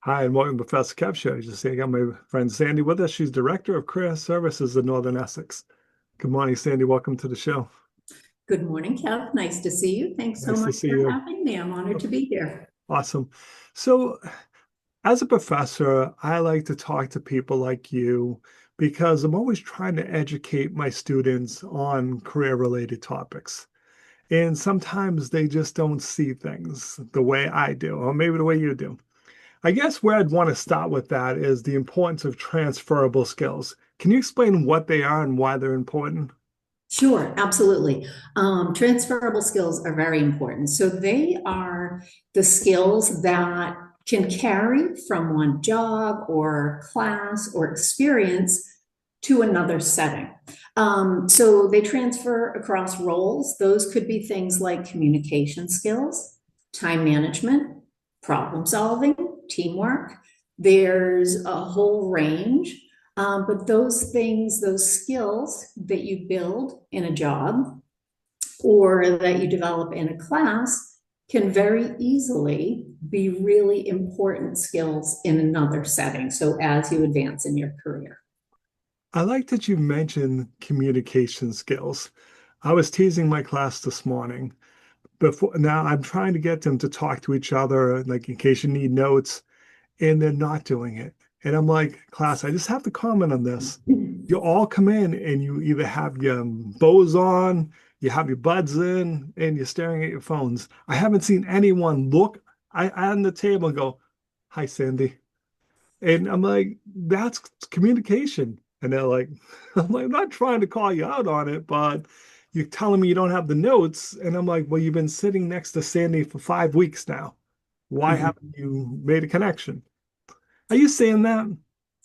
Hi, and welcome to Professor Kev Show. Just say I got my friend Sandy with us. She's Director of Career Services in Northern Essex. Good morning, Sandy. Welcome to the show. Good morning, Kev. Nice to see you. Thanks so Nice to much see for you. having me. I'm honored to be here. Awesome. So, as a professor, I like to talk to people like you because I'm always trying to educate my students on career-related topics. And sometimes they just don't see things the way I do, or maybe the way you do. I guess where I'd want to start with that is the importance of transferable skills. Can you explain what they are and why they're important? Sure, absolutely. Transferable skills are very important. So they are the skills that can carry from one job or class or experience to another setting. So they transfer across roles. Those could be things like communication skills, time management, problem solving, teamwork. There's a whole range. But those things, those skills that you build in a job or that you develop in a class can very easily be really important skills in another setting. So as you advance in your career. I like that you mentioned communication skills. I was teasing my class this morning. Before now, I'm trying to get them to talk to each other, like in case you need notes, and they're not doing it. And I'm like, class, I just have to comment on this. You all come in and you either have your bows on, you have your buds in, and you're staring at your phones. I haven't seen anyone look on the table and go, "Hi, Sandy." And I'm like, that's communication. And they're like, I'm like, I'm not trying to call you out on it, but you're telling me you don't have the notes. And I'm like, well, you've been sitting next to Sandy for 5 weeks now. Why haven't you made a connection? Are you saying that?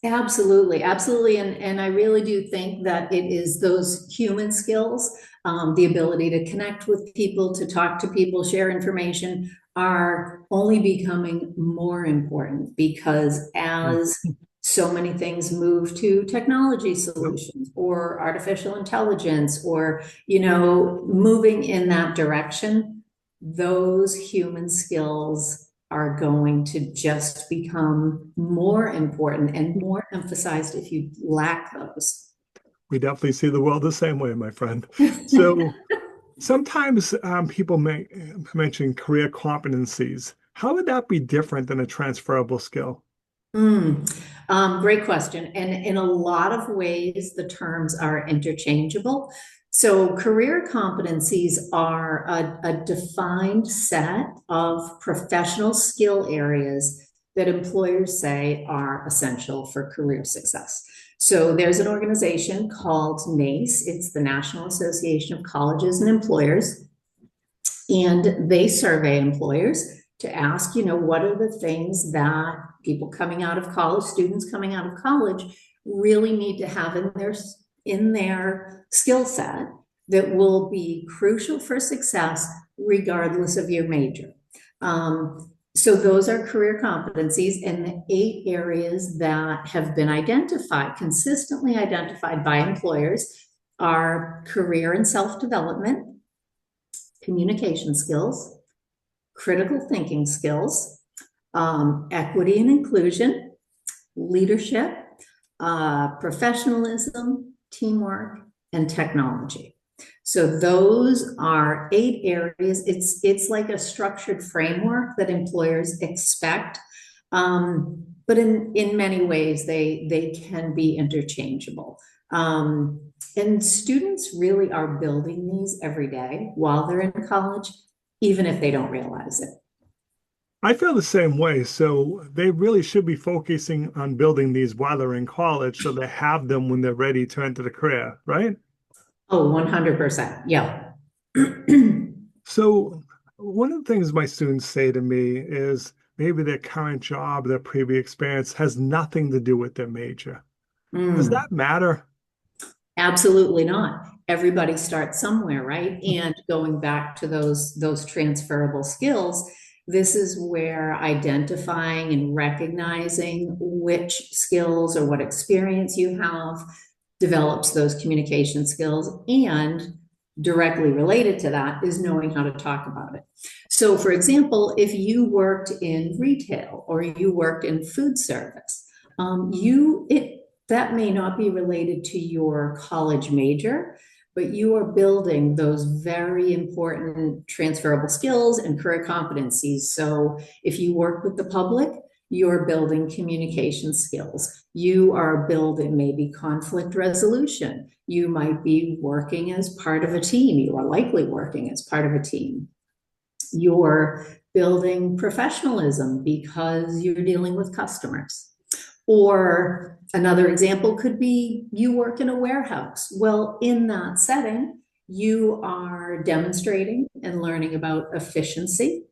Absolutely, absolutely. And I really do think that it is those human skills, the ability to connect with people, to talk to people, share information, are only becoming more important because Mm. as so many things move to technology Yep. solutions or artificial intelligence or, moving in that direction, those human skills are going to just become more important and more emphasized if you lack those. We definitely see the world the same way, my friend. So sometimes people mention career competencies. How would that be different than a transferable skill? Great question. And in a lot of ways, the terms are interchangeable. So, career competencies are a defined set of professional skill areas that employers say are essential for career success. So, there's an organization called NACE, it's the National Association of Colleges and Employers, and they survey employers to ask, what are the things that people coming out of college, students coming out of college, really need to have in their skill set that will be crucial for success regardless of your major. So those are career competencies, and the 8 areas that have been consistently identified by employers are career and self-development, communication skills, critical thinking skills, equity and inclusion, leadership, professionalism, teamwork, and technology. So those are 8 areas. It's like a structured framework that employers expect, but in many ways they can be interchangeable. And students really are building these every day while they're in college, even if they don't realize it. I feel the same way. So they really should be focusing on building these while they're in college so they have them when they're ready to enter the career, right? Oh, 100%. Yeah. So one of the things my students say to me is maybe their current job, their previous experience has nothing to do with their major. Does Mm. that matter? Absolutely not. Everybody starts somewhere, right? And going back to those transferable skills, this is where identifying and recognizing which skills or what experience you have develops those communication skills and directly related to that is knowing how to talk about it. So, for example, if you worked in retail or you worked in food service, that may not be related to your college major, but you are building those very important transferable skills and career competencies. So, if you work with the public, you're building communication skills. You are building maybe conflict resolution. You might be working as part of a team. You are likely working as part of a team. You're building professionalism because you're dealing with customers. Or another example could be you work in a warehouse. Well, in that setting, you are demonstrating and learning about efficiency.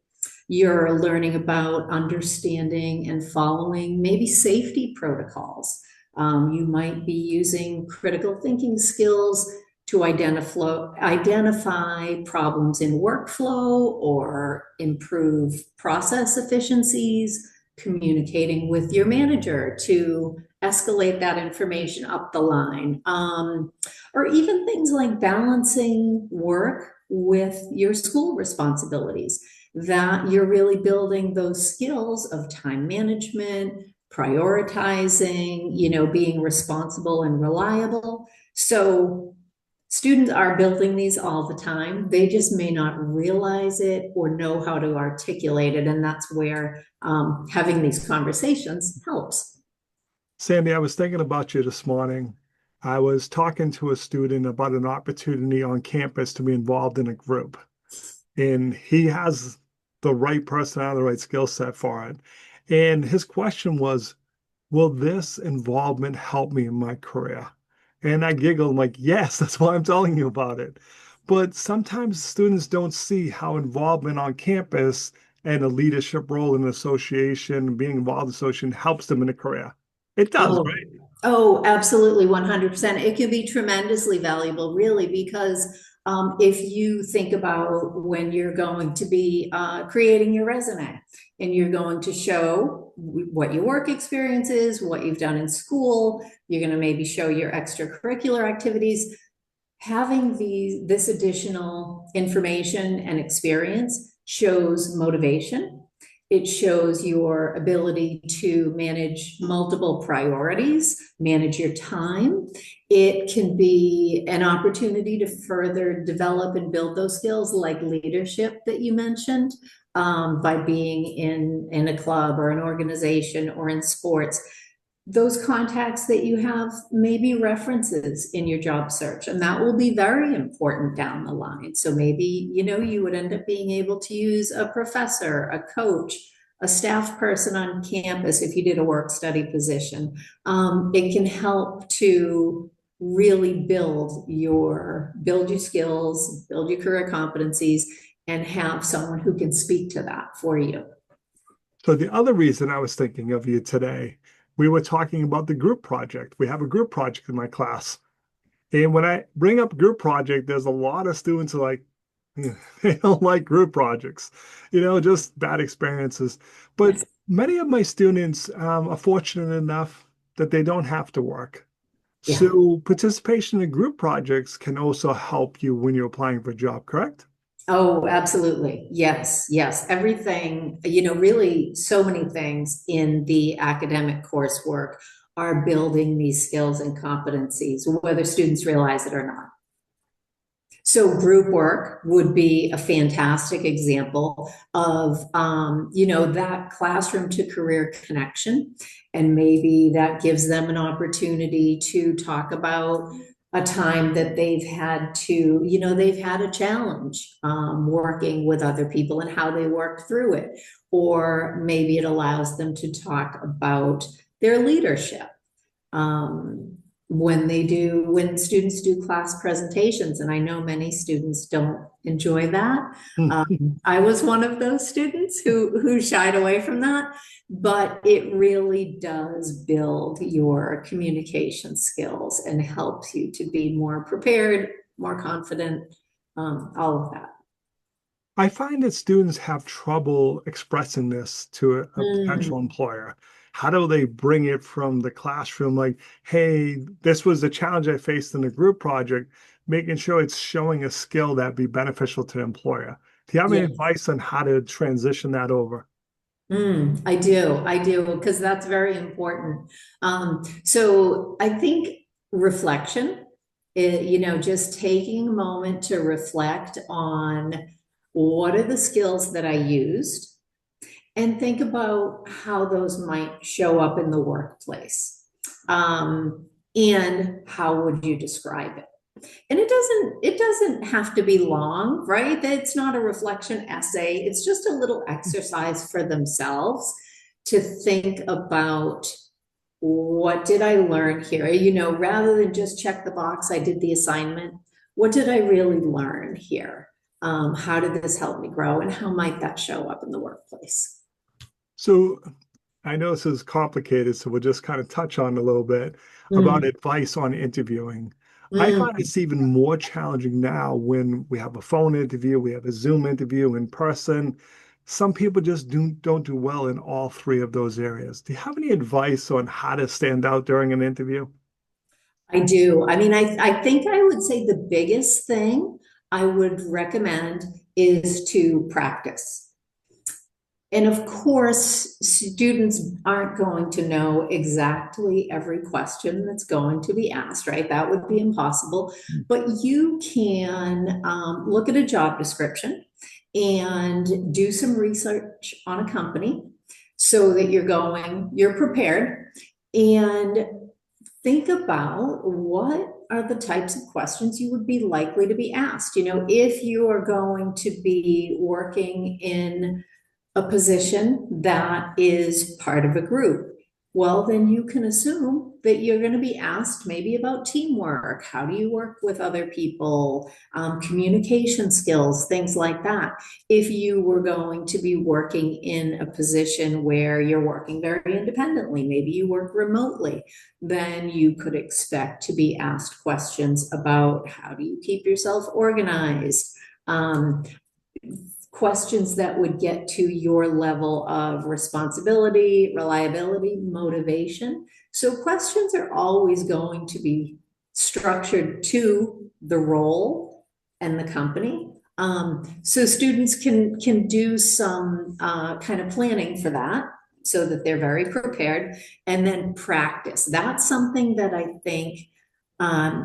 You're learning about understanding and following maybe safety protocols. You might be using critical thinking skills to identify problems in workflow or improve process efficiencies, communicating with your manager to escalate that information up the line, or even things like balancing work with your school responsibilities, that you're really building those skills of time management, prioritizing, being responsible and reliable. So students are building these all the time. They just may not realize it or know how to articulate it. And that's where having these conversations helps. Sandy, I was thinking about you this morning. I was talking to a student about an opportunity on campus to be involved in a group. And he has the right personality, the right skill set for it. And his question was, will this involvement help me in my career? And I giggled, like, yes, that's why I'm telling you about it. But sometimes students don't see how involvement on campus and a leadership role in an association, being involved in an association helps them in a career. It does, Oh, right? oh, absolutely, 100%. It can be tremendously valuable, really, because if you think about when you're going to be creating your resume and you're going to show what your work experience is, what you've done in school, you're going to maybe show your extracurricular activities. Having this additional information and experience shows motivation. It shows your ability to manage multiple priorities, manage your time. It can be an opportunity to further develop and build those skills like leadership that you mentioned, by being in a club or an organization or in sports. Those contacts that you have may be references in your job search, and that will be very important down the line. So maybe, you would end up being able to use a professor, a coach, a staff person on campus if you did a work study position. It can help to really build your skills, build your career competencies, and have someone who can speak to that for you. So the other reason I was thinking of you today, we were talking about the group project. We have a group project in my class. And when I bring up group project, there's a lot of students who are like, they don't like group projects, just bad experiences. But Yes. many of my students are fortunate enough that they don't have to work. Yeah. So participation in group projects can also help you when you're applying for a job, correct? Oh, absolutely. Yes, yes. Everything, really so many things in the academic coursework are building these skills and competencies, whether students realize it or not. So group work would be a fantastic example of, that classroom to career connection. And maybe that gives them an opportunity to talk about a time that they've had a challenge working with other people and how they worked through it. Or maybe it allows them to talk about their leadership. When students do class presentations, and I know many students don't enjoy that. I was one of those students who shied away from that, but it really does build your communication skills and helps you to be more prepared, more confident, all of that. I find that students have trouble expressing this to a Mm, potential employer. How do they bring it from the classroom? Like, hey, this was a challenge I faced in a group project, making sure it's showing a skill that'd be beneficial to the employer. Do you have any yeah. advice on how to transition that over? I do, because that's very important. So I think reflection, just taking a moment to reflect on what are the skills that I used and think about how those might show up in the workplace. And how would you describe it? And it doesn't have to be long, right? It's not a reflection essay. It's just a little exercise for themselves to think about what did I learn here? Rather than just check the box, I did the assignment. What did I really learn here? How did this help me grow? And how might that show up in the workplace? So I know this is complicated, so we'll just kind of touch on a little bit about Mm, advice on interviewing. I find mm. it's even more challenging now when we have a phone interview, we have a Zoom interview in person. Some people just don't do well in all three of those areas. Do you have any advice on how to stand out during an interview? I do. I mean, I think I would say the biggest thing I would recommend is to practice. And of course, students aren't going to know exactly every question that's going to be asked, right? That would be impossible. But you can look at a job description and do some research on a company so that you're prepared and think about what are the types of questions you would be likely to be asked. If you are going to be working in a position that is part of a group, well, then you can assume that you're going to be asked maybe about teamwork. How do you work with other people? Communication skills, things like that. If you were going to be working in a position where you're working very independently, maybe you work remotely, then you could expect to be asked questions about how do you keep yourself organized? Um, Questions that would get to your level of responsibility, reliability, motivation. So questions are always going to be structured to the role and the company. So students can do some kind of planning for that so that they're very prepared and then practice. That's something that I think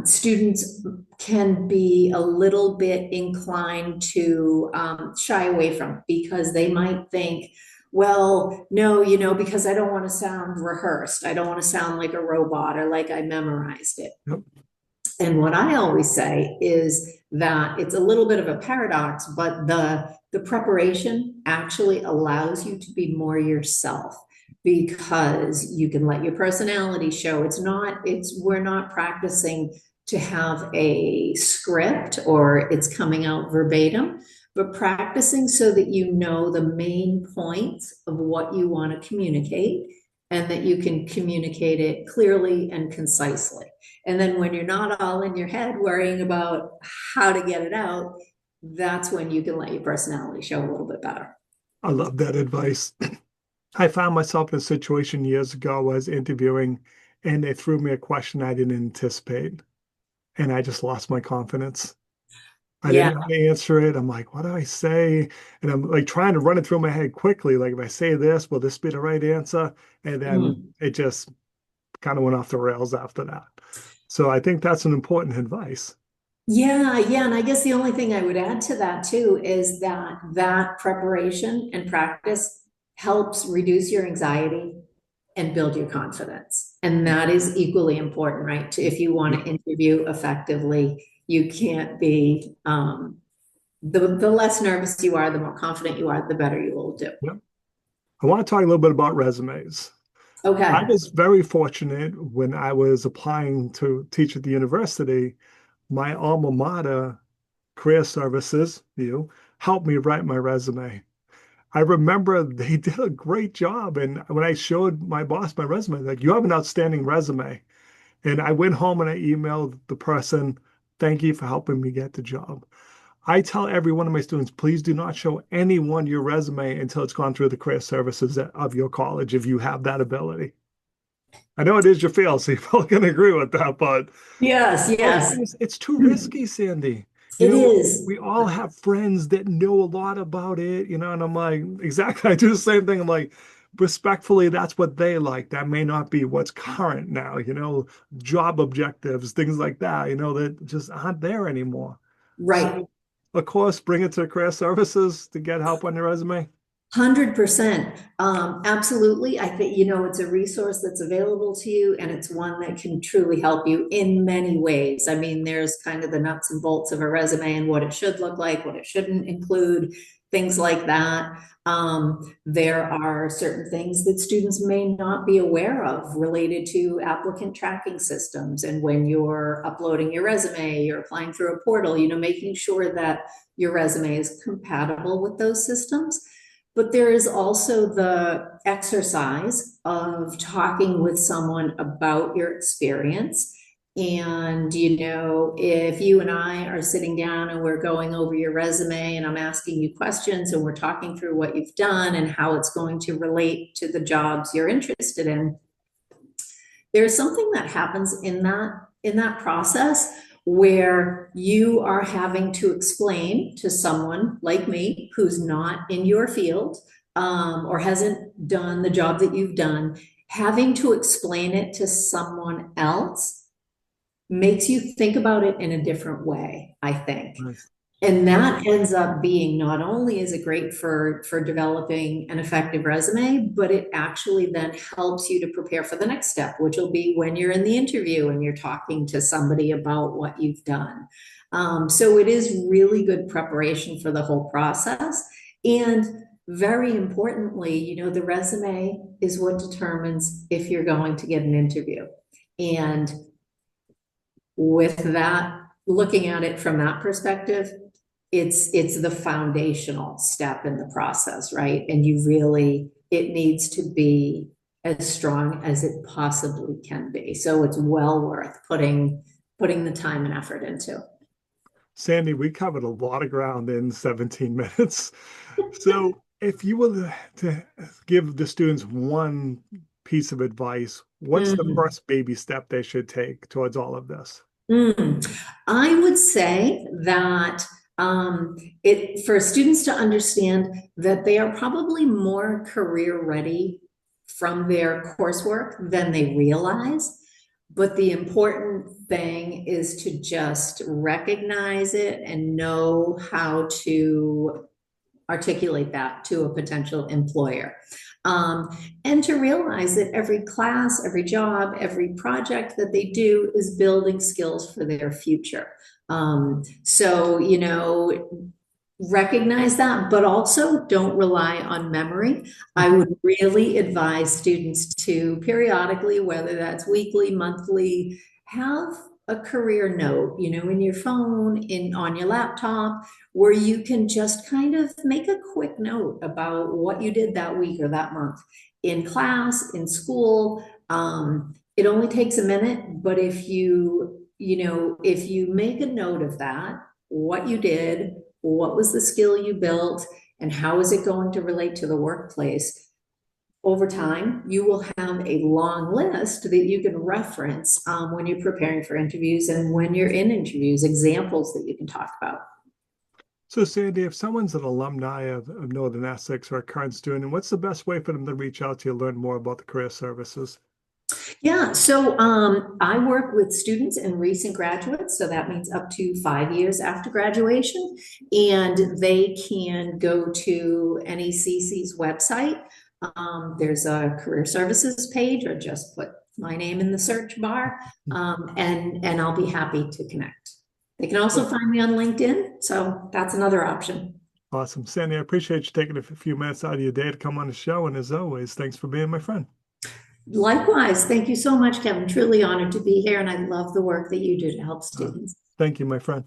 students can be a little bit inclined to shy away from because they might think, well, no, because I don't want to sound rehearsed. I don't want to sound like a robot or like I memorized it. Yep. And what I always say is that it's a little bit of a paradox, but the preparation actually allows you to be more yourself because you can let your personality show. We're not practicing to have a script or it's coming out verbatim, but practicing so that you know the main points of what you want to communicate and that you can communicate it clearly and concisely. And then when you're not all in your head worrying about how to get it out, that's when you can let your personality show a little bit better. I love that advice. I found myself in a situation years ago. I was interviewing and they threw me a question I didn't anticipate, and I just lost my confidence. I Yeah. didn't know how to answer it. I'm like, what do I say? And I'm like trying to run it through my head quickly. Like, if I say this, will this be the right answer? And then Mm. it just kind of went off the rails after that. So I think that's an important advice. Yeah, yeah. And I guess the only thing I would add to that too is that preparation and practice helps reduce your anxiety and build your confidence. And that is equally important, right? If you want Yep. to interview effectively, you can't be the less nervous you are, the more confident you are, the better you will do. Yep. I want to talk a little bit about resumes. I Okay. was very fortunate when I was applying to teach at the university. My alma mater, Career Services, helped me write my resume. I remember they did a great job. And when I showed my boss my resume, like, you have an outstanding resume. And I went home and I emailed the person, thank you for helping me get the job. I tell every one of my students, please do not show anyone your resume until it's gone through the career services of your college, if you have that ability. I know it is your field, so you probably can agree with that, but Yes, yes. it's too risky, Sandy. It is. We all have friends that know a lot about it, and I'm like, exactly, I do the same thing. I'm like, respectfully, that's what they like. That may not be what's current now, job objectives, things like that, that just aren't there anymore. Right. So, of course, bring it to career services to get help on your resume. 100%. Absolutely. I think, it's a resource that's available to you, and it's one that can truly help you in many ways. I mean, there's kind of the nuts and bolts of a resume and what it should look like, what it shouldn't include, things like that. There are certain things that students may not be aware of related to applicant tracking systems. And when you're uploading your resume, you're applying through a portal, making sure that your resume is compatible with those systems. But there is also the exercise of talking with someone about your experience. And, if you and I are sitting down and we're going over your resume and I'm asking you questions and we're talking through what you've done and how it's going to relate to the jobs you're interested in, there's something that happens in that process where you are having to explain to someone like me who's not in your field, or hasn't done the job that you've done, having to explain it to someone else makes you think about it in a different way, I think. Nice. And that ends up being, not only is it great for developing an effective resume, but it actually then helps you to prepare for the next step, which will be when you're in the interview and you're talking to somebody about what you've done. So it is really good preparation for the whole process. And very importantly, the resume is what determines if you're going to get an interview. And with that, looking at it from that perspective, it's the foundational step in the process, right? And it needs to be as strong as it possibly can be. So it's well worth putting the time and effort into. Sandy, we covered a lot of ground in 17 minutes. So if you were to give the students one piece of advice, what's the first baby step they should take towards all of this? I would say that for students to understand that they are probably more career ready from their coursework than they realize. But the important thing is to just recognize it and know how to articulate that to a potential employer. And to realize that every class, every job, every project that they do is building skills for their future. So, recognize that, but also don't rely on memory. I would really advise students to periodically, whether that's weekly, monthly, have a career note, in your phone, on your laptop, where you can just kind of make a quick note about what you did that week or that month in class, in school. It only takes a minute, but if you make a note of that, what you did, what was the skill you built, and how is it going to relate to the workplace? Over time, you will have a long list that you can reference when you're preparing for interviews and when you're in interviews, examples that you can talk about. So, Sandy, if someone's an alumni of Northern Essex or a current student, what's the best way for them to reach out to you, learn more about the career services? Yeah, so I work with students and recent graduates, so that means up to 5 years after graduation, and they can go to NECC's website. There's a career services page, or just put my name in the search bar, and I'll be happy to connect. They can also find me on LinkedIn, so that's another option. Awesome. Sandy, I appreciate you taking a few minutes out of your day to come on the show, and as always, thanks for being my friend. Likewise, thank you so much, Kevin. Truly honored to be here, and I love the work that you do to help students. Thank you, my friend.